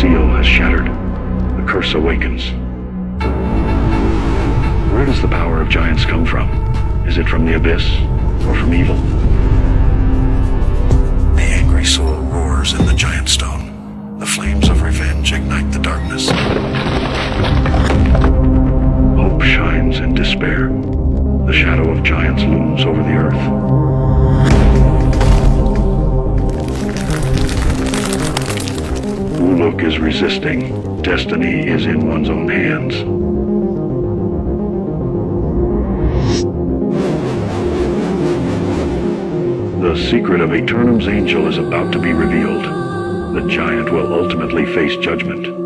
seal has shattered. The curse awakens. Where does the power of giants come from? Is it from the abyss or from evil? The angry soul roars in the giant stone. The flames of revenge ignite the darkness. Hope shines in despair. The shadow of giants looms over the earth. Uluk is resisting. Destiny is in one's own hands. The secret of Aeternum's angel is about to be revealed. The giant will ultimately face judgment.